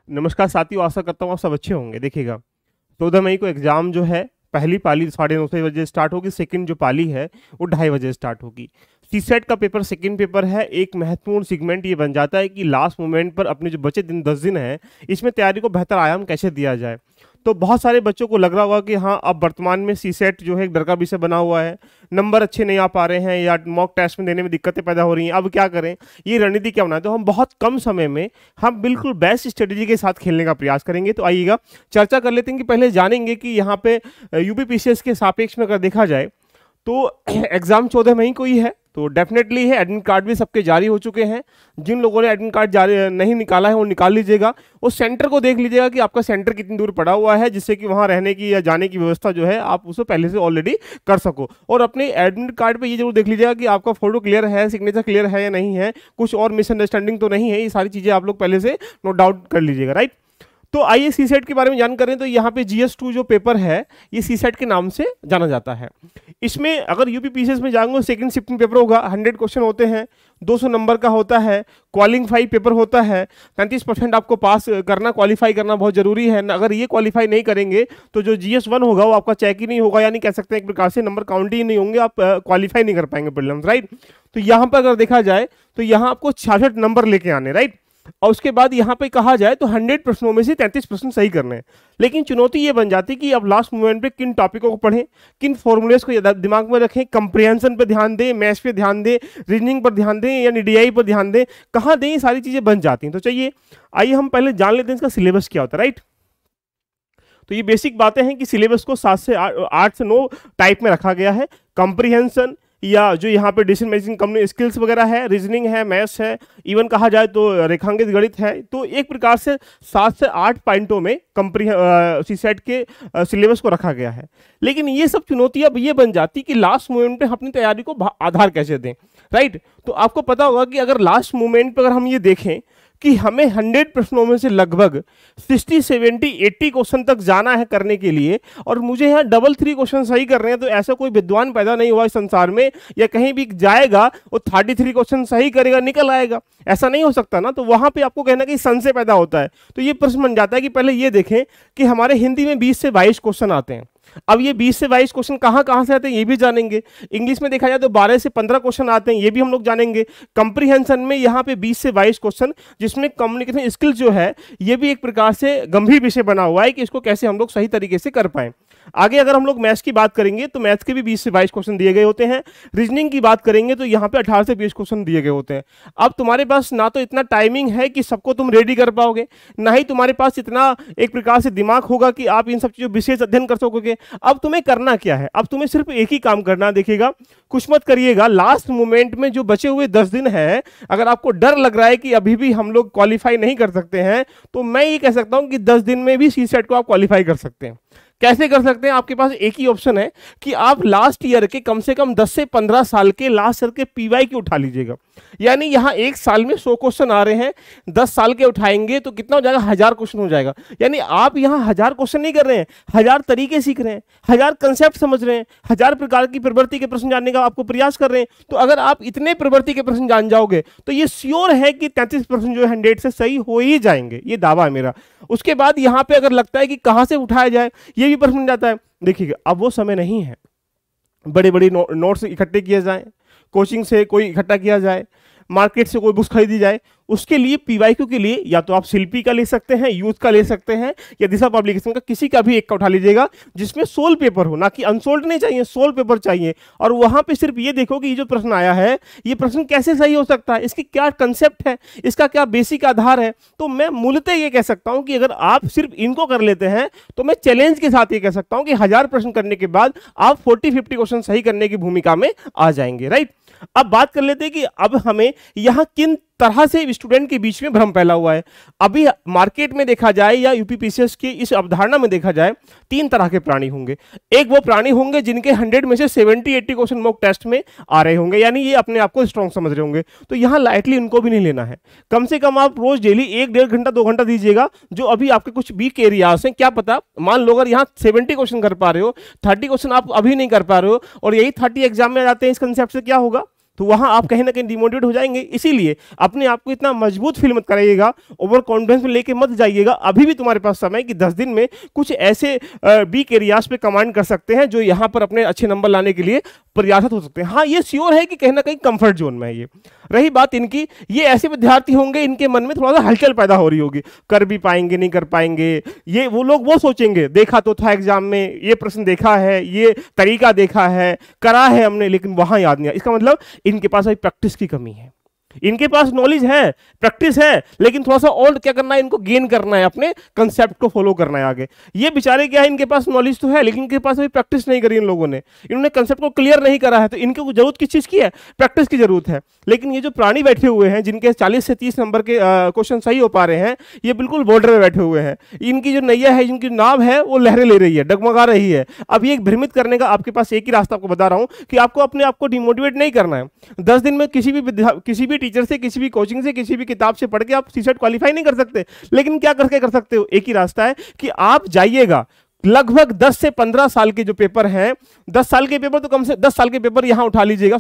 नमस्कार साथियों, आशा करता हूँ आप सब अच्छे होंगे। देखिएगा, 14 मई को एग्जाम जो है, पहली पाली 9:30 बजे स्टार्ट होगी, सेकंड जो पाली है वो 2:30 बजे स्टार्ट होगी। सीसेट का पेपर सेकंड पेपर है। एक महत्वपूर्ण सेगमेंट ये बन जाता है कि लास्ट मोमेंट पर अपने जो बचे दिन 10 दिन है, इसमें तैयारी को बेहतर आयाम कैसे दिया जाए। तो बहुत सारे बच्चों को लग रहा होगा कि हाँ, अब वर्तमान में सीसेट जो है एक डर का विषय बना हुआ है, नंबर अच्छे नहीं आ पा रहे हैं या मॉक टेस्ट में देने में दिक्कतें पैदा हो रही हैं, अब क्या करें, ये रणनीति क्या बनाए। तो हम बहुत कम समय में हम बिल्कुल बेस्ट स्ट्रेटेजी के साथ खेलने का प्रयास करेंगे। तो आइएगा चर्चा कर लेते हैं कि पहले जानेंगे कि यहाँ पे यूपीपीसीएस के सापेक्ष में अगर देखा जाए तो एग्जाम 14 मई को ही है, तो डेफिनेटली है। एडमिट कार्ड भी सबके जारी हो चुके हैं। जिन लोगों ने एडमिट कार्ड जारी नहीं निकाला है वो निकाल लीजिएगा। उस सेंटर को देख लीजिएगा कि आपका सेंटर कितनी दूर पड़ा हुआ है, जिससे कि वहां रहने की या जाने की व्यवस्था जो है आप उसे पहले से ऑलरेडी कर सको। और अपने एडमिट कार्ड पे ये जरूर देख लीजिएगा कि आपका फोटो क्लियर है, सिग्नेचर क्लियर है या नहीं है, कुछ और मिसअंडरस्टैंडिंग तो नहीं है। ये सारी चीजें आप लोग पहले से नोट डाउन कर लीजिएगा, राइट। तो आइए सीसेट के बारे में जान करें। तो यहाँ पे GS2 जो पेपर है ये सीसेट के नाम से जाना जाता है। इसमें अगर यूपीपीसीएस में जाएंगे सेकंड शिफ्टिंग पेपर होगा, 100 क्वेश्चन होते हैं, 200 नंबर का होता है, क्वालिफाई पेपर होता है, 33% आपको पास करना, क्वालिफाई करना बहुत जरूरी है। अगर ये क्वालिफाई नहीं करेंगे तो जो GS1 होगा वो आपका चेक ही नहीं होगा, यानी कह सकते हैं एक प्रकार से नंबर काउंट ही नहीं होंगे, आप क्वालिफाई नहीं कर पाएंगे प्रीलिम्स, राइट। तो यहाँ पर अगर देखा जाए तो यहाँ आपको 66 नंबर लेके आने, राइट। और उसके बाद यहाँ पे कहा जाए तो 100 प्रश्नों में से 33% सही करने हैं। लेकिन चुनौती ये बन जाती है कि अब लास्ट मोमेंट पे किन टॉपिकों को पढ़ें, किन फॉर्मूलेस को दिमाग में रखें, कंप्रिहेंशन पे ध्यान दें, मैथ्स पे ध्यान दें, रीजनिंग पर ध्यान दें या DI पर ध्यान दें, कहाँ दें, ये सारी चीजें बन जाती हैं। तो चलिए आइए हम पहले जान लेते हैं इसका सिलेबस क्या होता है, राइट। तो ये बेसिक बातें हैं कि सिलेबस को 8 से 9 टाइप में रखा गया है। कंप्रिहेंशन या जो यहाँ पे डिसीजन मेकिंग कम्युनिकेशन स्किल्स वगैरह है, रीजनिंग है, मैथ्स है, इवन कहा जाए तो रेखांकित गणित है। तो एक प्रकार से 7 से 8 पॉइंटों में सीसेट के सिलेबस को रखा गया है। लेकिन ये सब चुनौतियां अब ये बन जाती कि लास्ट मोमेंट पे अपनी तैयारी को आधार कैसे दें, राइट। तो आपको पता होगा कि अगर लास्ट मोमेंट पे अगर हम ये देखें कि हमें 100 प्रश्नों में से लगभग 60, 70, 80 क्वेश्चन तक जाना है करने के लिए, और मुझे यहाँ 3 क्वेश्चन सही कर रहे हैं, तो ऐसा कोई विद्वान पैदा नहीं हुआ इस संसार में या कहीं भी जाएगा वो 33 क्वेश्चन सही करेगा निकल आएगा, ऐसा नहीं हो सकता ना। तो वहां पे आपको कहना कि संशय पैदा होता है। तो ये प्रश्न बन जाता है कि पहले ये देखें कि हमारे हिंदी में 20 से 22 क्वेश्चन आते हैं। अब ये 20 से 22 क्वेश्चन कहाँ कहाँ से आते हैं ये भी जानेंगे। इंग्लिश में देखा जाए तो 12 से 15 क्वेश्चन आते हैं, ये भी हम लोग जानेंगे। कंप्रीहेंशन में यहाँ पे 20 से 22 क्वेश्चन, जिसमें कम्युनिकेशन स्किल जो है ये भी एक प्रकार से गंभीर विषय बना हुआ है कि इसको कैसे हम लोग सही तरीके से कर पाए। आगे अगर हम लोग मैथ्स की बात करेंगे तो मैथ्स के भी 20 से 22 क्वेश्चन दिए गए होते हैं। रीजनिंग की बात करेंगे तो यहाँ पे 18 से 20 क्वेश्चन दिए गए होते हैं। अब तुम्हारे पास ना तो इतना टाइमिंग है कि सबको तुम रेडी कर पाओगे, ना ही तुम्हारे पास इतना एक प्रकार से दिमाग होगा कि आप इन सब चीजों विशेष अध्ययन कर सकोगे। अब तुम्हें करना क्या है, अब तुम्हें सिर्फ एक ही काम करना। देखिएगा, कुछ मत करिएगा, लास्ट मोमेंट में जो बचे हुए 10 दिन है, अगर आपको डर लग रहा है कि अभी भी हम लोग क्वालिफाई नहीं कर सकते हैं, तो मैं ये कह सकता हूं कि 10 दिन में भी सीसेट को आप क्वालिफाई कर सकते हैं। कैसे कर सकते हैं? आपके पास एक ही ऑप्शन है कि आप लास्ट ईयर के कम से कम 10 से 15 साल के लास्ट ईयर के PY उठा लीजिएगा। यानी यहां एक साल में 100 क्वेश्चन आ रहे हैं, 10 साल के उठाएंगे तो कितना हो जाएगा, 1000 क्वेश्चन हो जाएगा। यानी आप यहां 1000 क्वेश्चन नहीं कर रहे हैं, 1000 तरीके सीख रहे हैं, 1000 कंसेप्ट समझ रहे हैं, 1000 प्रकार की प्रवृत्ति के प्रश्न जानने का आपको प्रयास कर रहे हैं। तो अगर आप इतने प्रवृत्ति के प्रश्न जान जाओगे तो ये श्योर है कि 33% जो है 100 से सही हो ही जाएंगे, ये दावा है मेरा। उसके बाद यहां पे अगर लगता है कि कहां से उठाया जाए, ये भी प्रश्न जाता है। देखिए, अब वो समय नहीं है बड़े बड़े नोट्स इकट्ठे किए जाए, कोचिंग से कोई इकट्ठा किया जाए, मार्केट से कोई बुक्स खरीदी जाए। उसके लिए PYQ के लिए या तो आप शिल्पी का ले सकते हैं, यूथ का ले सकते हैं, या दिशा पब्लिकेशन का किसी का भी एक का उठा लीजिएगा जिसमें सोल्ड पेपर हो, ना कि अनसोल्ड नहीं चाहिए, सोल्ड पेपर चाहिए। और वहां पे सिर्फ ये देखो कि ये जो प्रश्न आया है ये प्रश्न कैसे सही हो सकता है, इसकी क्या कंसेप्ट है, इसका क्या बेसिक आधार है। तो मैं मूलतः ये कह सकता हूं कि अगर आप सिर्फ इनको कर लेते हैं तो मैं चैलेंज के साथ ये कह सकता हूं कि 1000 प्रश्न करने के बाद आप 40-50 क्वेश्चन सही करने की भूमिका में आ जाएंगे, राइट। अब बात कर लेते हैं कि अब हमें यहां किन तरह से स्टूडेंट के बीच में भ्रम फैला हुआ है। अभी मार्केट में देखा जाए या यूपीपीसीएस की इस अवधारणा में देखा जाए, 3 तरह के प्राणी होंगे। एक वो प्राणी होंगे जिनके 100 में से 70-80 क्वेश्चन मॉक टेस्ट में आ रहे होंगे, यानी ये अपने आप को स्ट्रॉन्ग समझ रहे होंगे। तो यहां लाइटली उनको भी नहीं लेना है। कम से कम आप रोज डेली 1-1.5 घंटा 2 घंटा दीजिएगा। जो अभी आपके कुछ वीक एरियाज हैं, क्या पता मान लो अगर यहाँ 70 क्वेश्चन कर पा रहे हो, 30 क्वेश्चन आप अभी नहीं कर पा रहे हो और यही 30 एग्जाम में आ जाते हैं, इस कंसेप्ट से क्या होगा तो वहां आप कहीं ना कहीं डिमोटिवेट हो जाएंगे। इसीलिए अपने आप को इतना मजबूत फील मत कराइएगा, ओवर कॉन्फिडेंस में लेके मत जाइएगा। अभी भी तुम्हारे पास समय कि 10 दिन में कुछ ऐसे वीक एरियाज पे कमांड कर सकते हैं जो यहाँ पर अपने अच्छे नंबर लाने के लिए प्रयासरत हो सकते हैं। हाँ, ये श्योर है कि कहीं ना कहीं कंफर्ट जोन में है ये। रही बात इनकी, ये ऐसे विद्यार्थी होंगे इनके मन में थोड़ा सा हलचल पैदा हो रही होगी, कर भी पाएंगे नहीं कर पाएंगे, ये वो लोग वो सोचेंगे देखा तो था एग्जाम में, ये प्रश्न देखा है, ये तरीका देखा है, करा है हमने, लेकिन वहां याद नहीं आया। इसका मतलब इनके पास अभी प्रैक्टिस की कमी है। इनके पास नॉलेज है, प्रैक्टिस है, लेकिन थोड़ा सा और क्या करना है, इनको गेन करना है, अपने कंसेप्ट को फॉलो करना है आगे। ये बेचारे क्या है, इनके पास नॉलेज तो है लेकिन इनके पास अभी प्रैक्टिस नहीं करी इन लोगों ने, इन्होंने कंसेप्ट को क्लियर नहीं करा है। तो इनको जरूरत किस चीज की है, प्रैक्टिस की जरूरत है। लेकिन ये जो प्राणी बैठे हुए हैं जिनके 40 से 30 नंबर के क्वेश्चन सही हो पा रहे हैं, ये बिल्कुल बॉर्डर में बैठे हुए हैं। इनकी जो नैया है, जिनकी नाव है, वो लहरें ले रही है, डगमगा रही है। अब ये भ्रमित करने का आपके पास एक ही रास्ता आपको बता रहा हूं कि आपको अपने आप को डिमोटिवेट नहीं करना है। 10 दिन में किसी भी टीचर से, किसी भी कोचिंग से, किसी भी किताब से पढ़ के आप सीसेट क्वालिफाई नहीं कर सकते। लेकिन क्या करके कर सकते हो, एक ही रास्ता है कि आप जाइएगा, लगभग 10 से 15 साल के जो पेपर हैं, 10 साल के पेपर तो कम से 10 साल के पेपर यहां उठा लीजिएगा,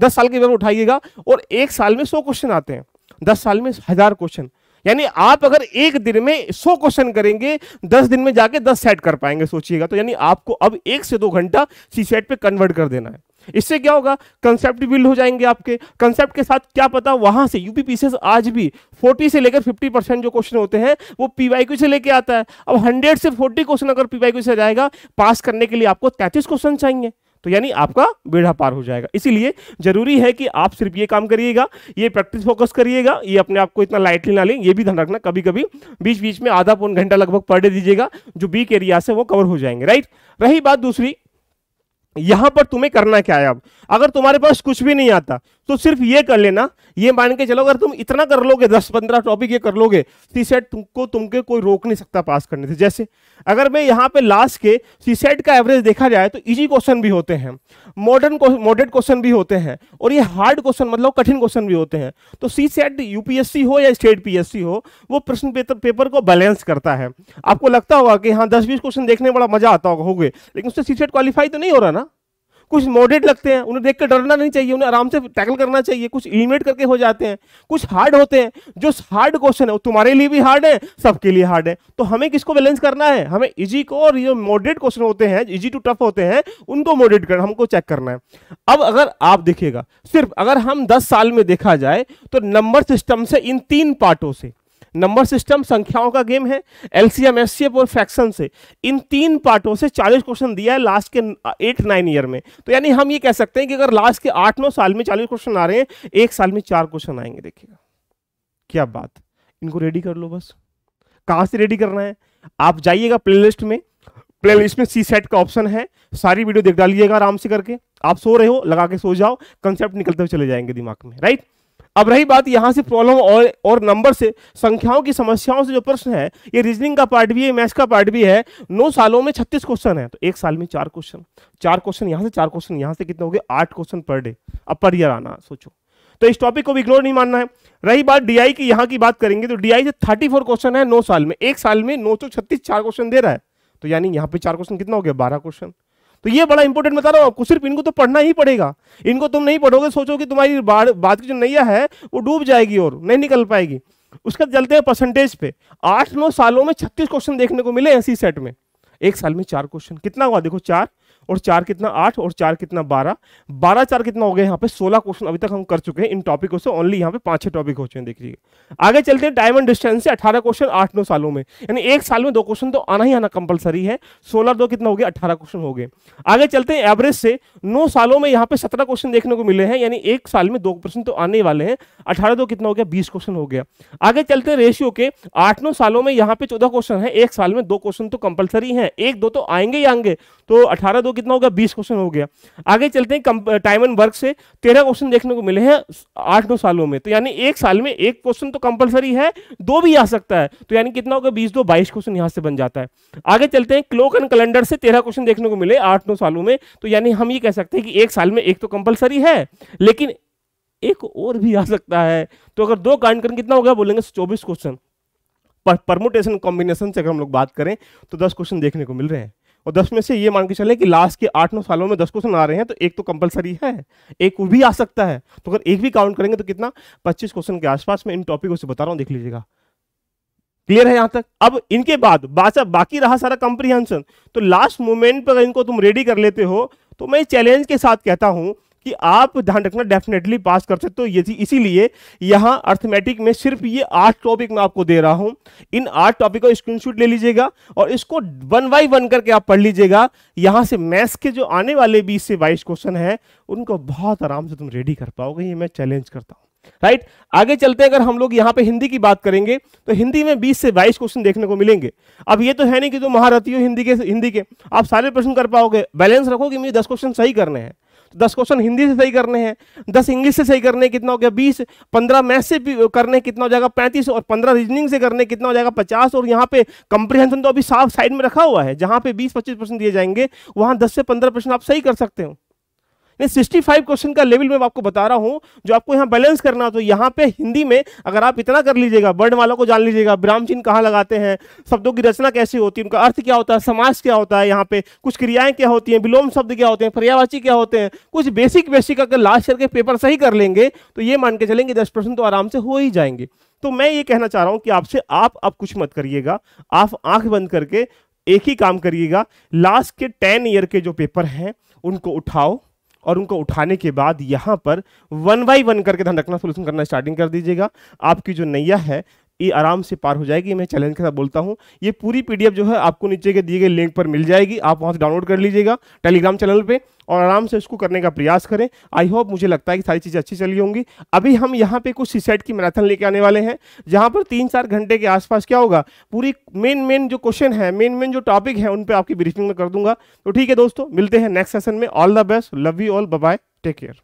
10 साल के पेपर उठाइएगा, और एक साल में 100 क्वेश्चन आते हैं, 10 साल में 1000 क्वेश्चन। यानी आप अगर एक दिन में 100 क्वेश्चन करेंगे, 10 दिन में जाके 10 सेट कर पाएंगे, सोचिएगा। तो यानी आपको अब 1 से 2 घंटा सीसेट पे कन्वर्ट कर देना है। इससे क्या होगा, कंसेप्ट बिल्ड हो जाएंगे आपके। कंसेप्ट के साथ क्या पता वहां से यूपीपीसीएस आज भी 40 से लेकर 50% जो क्वेश्चन होते हैं वो पीवाईक्यू से लेके आता है। अब 100 से 40 क्वेश्चन अगर पीवाईक्यू से जाएगा, पास करने के लिए आपको 33 क्वेश्चन चाहिए, तो यानी आपका बेड़ा पार हो जाएगा। इसीलिए जरूरी है कि आप सिर्फ ये काम करिएगा, ये प्रैक्टिस फोकस करिएगा, ये अपने आप को इतना लाइटली ना लें। ये भी ध्यान रखना, कभी कभी बीच बीच में आधा पौन घंटा लगभग पर डे दीजिएगा, जो वीक एरिया से वो कवर हो जाएंगे, राइट। रही बात दूसरी, यहां पर तुम्हें करना क्या है। अब अगर तुम्हारे पास कुछ भी नहीं आता तो सिर्फ ये कर लेना, ये मान के चलो अगर तुम इतना कर लोगे, 10-15 टॉपिक ये कर लोगे, सीसेट तुमको कोई रोक नहीं सकता पास करने से। जैसे अगर मैं यहाँ पे लास्ट के सीसेट का एवरेज देखा जाए तो इजी क्वेश्चन भी होते हैं, मॉडरेट क्वेश्चन भी होते हैं, और ये हार्ड क्वेश्चन मतलब कठिन क्वेश्चन भी होते हैं। तो सीसेट यूपीएससी हो या स्टेट पीएससी हो, वो प्रश्न पेपर को बैलेंस करता है। आपको लगता होगा कि हाँ 10-20 क्वेश्चन देखने में बड़ा मजा आता होगा, लेकिन उससे सीसेट क्वालिफाई तो नहीं हो रहा ना। कुछ मॉडरेट लगते हैं, उन्हें देख कर डरना नहीं चाहिए, उन्हें आराम से टैकल करना चाहिए। कुछ एलिमिनेट करके हो जाते हैं, कुछ हार्ड होते हैं। जो हार्ड क्वेश्चन है वो तुम्हारे लिए भी हार्ड है, सबके लिए हार्ड है। तो हमें किसको बैलेंस करना है, हमें इजी को, और ये मॉडरेट क्वेश्चन होते हैं, इजी टू टफ होते हैं, उनको मॉडरेट करना, हमको चेक करना है। अब अगर आप देखिएगा, सिर्फ अगर हम 10 साल में देखा जाए तो नंबर सिस्टम से, इन 3 पार्टों से, नंबर सिस्टम संख्याओं का गेम है, एलसीएम एचसीएफ और फ्रैक्शन से, इन 3 पार्टों से 40 क्वेश्चन दिया है लास्ट के 8-9 ईयर में। तो यानी हम ये कह सकते हैं कि अगर लास्ट के 8-9 साल में 40 क्वेश्चन आ रहे हैं, एक साल में 4 क्वेश्चन आएंगे। देखिएगा क्या बात, इनको रेडी कर लो बस। कहां से रेडी करना है, आप जाइएगा प्लेलिस्ट में, प्लेलिस्ट में सीसेट का ऑप्शन है, सारी वीडियो देख डालिएगा आराम से करके। आप सो रहे हो, लगा के सो जाओ, कंसेप्ट निकलते हुए चले जाएंगे दिमाग में, राइट। अब रही बात यहां से प्रॉब्लम और नंबर से, संख्याओं की समस्याओं से जो प्रश्न है, ये रीजनिंग का पार्ट भी है, मैथ्स का पार्ट भी है। 9 सालों में 36 क्वेश्चन है, तो एक साल में 4 क्वेश्चन, 4 क्वेश्चन यहां से, 4 क्वेश्चन यहां से, कितने हो गए, 8 क्वेश्चन पर डे। अब पर ईयर आना, सोचो। तो इस टॉपिक को भी इग्नोर नहीं मानना है। रही बात डीआई की, यहां की बात करेंगे तो डीआई से 34 क्वेश्चन है 9 साल में, एक साल में 936 4 क्वेश्चन दे रहा है, तो यानी यहां पे 4 क्वेश्चन कितना हो गया, 12 क्वेश्चन। तो ये बड़ा इंपॉर्टेंट बता रहा हूं आपको, सिर्फ इनको तो पढ़ना ही पड़ेगा। इनको तुम नहीं पढ़ोगे, सोचो कि तुम्हारी बात की जो नैया है वो डूब जाएगी और नहीं निकल पाएगी। उसका चलते हैं परसेंटेज पे, 8-9 सालों में 36 क्वेश्चन देखने को मिले ऐसी सेट में, एक साल में 4 क्वेश्चन, कितना हुआ देखो, 4 और 4 कितना 8 और 4 कितना 12, 12-4 कितना हो गया, यहाँ पे 16 क्वेश्चन अभी तक हम कर चुके हैं इन टॉपिकों से। ओनली यहाँ पे 5-6 टॉपिक हो चुके हैं, देखिए। आगे चलते हैं, टाइम एंड डिस्टेंस से 18 क्वेश्चन 8-9 सालों में, यानी एक साल में 2 क्वेश्चन तो आना ही आना कंपलसरी है। 16-2 कितना हो गया, 18 क्वेश्चन हो गए। आगे चलते हैं एवरेज से, 9 सालों में यहाँ पे 17 क्वेश्चन देखने को मिले हैं, यानी एक साल में 2 प्रश्न तो आने वाले हैं। 18-2 कितना हो गया, 20 क्वेश्चन हो गया। आगे चलते हैं रेशियो के, 8-9 सालों में यहाँ पे 14 क्वेश्चन है, एक साल में 2 क्वेश्चन तो कंपलसरी है, 1-2 तो आएंगे ही आएंगे, तो 18-2 कितना हो गया, 20 क्वेश्चन हो गया। आगे चलते हैं टाइम एंड वर्क से, 13 क्वेश्चन देखने को मिले हैं 8-9 सालों में, तो यानी एक साल में 1 क्वेश्चन तो कंपलसरी है, 2 भी आ सकता है, तो यानी कितना होगा, 20-2 22 क्वेश्चन यहां से बन जाता है। आगे चलते हैं क्लॉक एंड कैलेंडर से, 13 क्वेश्चन देखने को मिले 8-9 सालों में, तो यानी हम ये कह सकते हैं कि एक साल में 1 तो कंपलसरी है, लेकिन एक और भी आ सकता है। तो अगर 2 काउंट करें कितना होगा, बोलेंगे 24 क्वेश्चन। परमुटेशन कॉम्बिनेशन से अगर हम लोग बात करें तो 10 क्वेश्चन देखने को मिल रहे हैं। और 10 में से ये मान के चले कि लास्ट के 8-9 सालों में 10 क्वेश्चन आ रहे हैं, तो एक तो कंपलसरी है, एक वो भी आ सकता है। तो अगर एक भी काउंट करेंगे तो कितना, 25 क्वेश्चन के आसपास में इन टॉपिकों से बता रहा हूं, देख लीजिएगा। क्लियर है यहां तक? अब इनके बाद बाकी रहा सारा कंप्रीहेंशन, तो लास्ट मोमेंट पर इनको तुम रेडी कर लेते हो तो मैं चैलेंज के साथ कहता हूं कि आप ध्यान रखना डेफिनेटली पास कर सकते हो। ये इसीलिए यहां अर्थमेटिक में सिर्फ ये 8 टॉपिक मैं आपको दे रहा हूं। इन 8 टॉपिक को स्क्रीनशॉट ले लीजिएगा और इसको 1 बाय 1 करके आप पढ़ लीजिएगा। यहां से मैथ्स के जो आने वाले 20 से 22 क्वेश्चन है उनको बहुत आराम से तुम रेडी कर पाओगे, ये मैं चैलेंज करता हूं। राइट, आगे चलते हैं। अगर हम लोग यहाँ पे हिंदी की बात करेंगे तो हिंदी में 20 से 22 क्वेश्चन देखने को मिलेंगे। अब ये तो है नहीं कि तुम महारथी हो हिंदी के आप सारे प्रश्न कर पाओगे। बैलेंस रखो कि मुझे 10 क्वेश्चन सही करने हैं, 10 क्वेश्चन हिंदी से सही करने हैं, 10 इंग्लिश से सही करने कितना हो गया 20, 15 मैथ से करने कितना हो जाएगा 35, और 15 रीजनिंग से करने कितना हो जाएगा 50। और यहाँ पे कंप्रीहेंशन तो अभी साफ साइड में रखा हुआ है, जहां पे 20-25% दिए जाएंगे वहां 10 से 15% आप सही कर सकते हो। 65 क्वेश्चन का लेवल में आपको बता रहा हूं जो आपको यहां बैलेंस करना हो। तो यहां पे हिंदी में अगर आप इतना कर लीजिएगा, वर्ड वालों को जान लीजिएगा, विराम चिन्ह कहां लगाते हैं, शब्दों की रचना कैसी होती है, उनका अर्थ क्या होता है, समास क्या होता है, यहाँ पे कुछ क्रियाएं क्या होती हैं, विलोम शब्द क्या होते हैं, पर्यायवाची क्या होते हैं, कुछ बेसिक अगर लास्ट ईयर के पेपर सही कर लेंगे तो ये मान के चलेंगे 10% तो आराम से हो ही जाएंगे। तो मैं ये कहना चाह रहा हूं कि आपसे आप अब कुछ मत करिएगा, आप आंख बंद करके एक ही काम करिएगा, लास्ट के 10 ईयर के जो पेपर हैं उनको उठाओ और उनको उठाने के बाद यहां पर 1 बाय 1 करके ध्यान रखना, सोल्यूशन करना स्टार्टिंग कर दीजिएगा। आपकी जो नैया है ये आराम से पार हो जाएगी। मैं चैलेंज के साथ बोलता हूं, ये पूरी पीडीएफ जो है आपको नीचे के दिए गए लिंक पर मिल जाएगी, आप वहां से डाउनलोड कर लीजिएगा टेलीग्राम चैनल पे और आराम से इसको करने का प्रयास करें। आई होप, मुझे लगता है कि सारी चीज़ें अच्छी चली होंगी। अभी हम यहाँ पे कुछ सीसेट की मैराथन लेके आने वाले हैं, जहाँ पर 3-4 घंटे के आसपास क्या होगा, पूरी मेन जो क्वेश्चन है, मेन जो टॉपिक है उन पर आपकी ब्रीफिंग में कर दूंगा। तो ठीक है दोस्तों, मिलते हैं नेक्स्ट सेशन में। All the best, love you all, bye bye, take care.